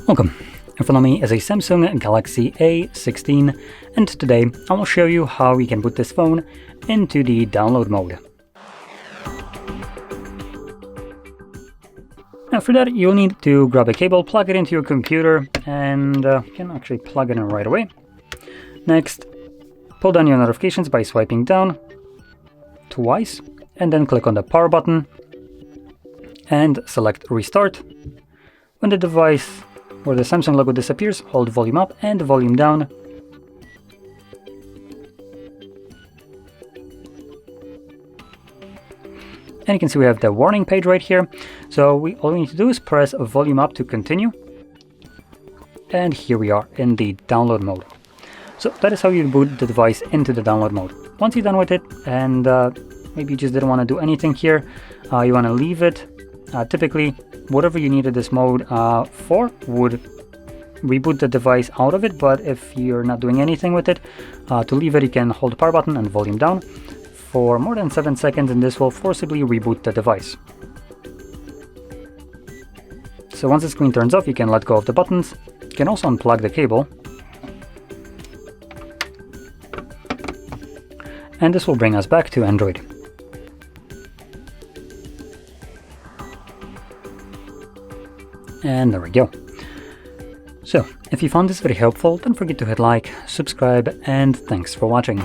Welcome. In front of me is a Samsung Galaxy A16, and today I will show you how we can put this phone into the download mode. Now for that you'll need to grab a cable, plug it into your computer, and you can actually plug it in right away. Next, pull down your notifications by swiping down twice, and then click on the power button and select restart. When the device where the Samsung logo disappears, hold volume up and volume down. And you can see we have the warning page right here. So all we need to do is press volume up to continue. And here we are in the download mode. So that is how you boot the device into the download mode. Once you're done with it, and maybe you just didn't want to do anything here, you want to leave it. Typically, whatever you needed this mode for would reboot the device out of it, but if you're not doing anything with it, to leave it, you can hold the power button and volume down for more than 7 seconds, and this will forcibly reboot the device. So once the screen turns off, you can let go of the buttons. You can also unplug the cable. And this will bring us back to Android. And there we go. So, if you found this very helpful, don't forget to hit like, subscribe, and thanks for watching.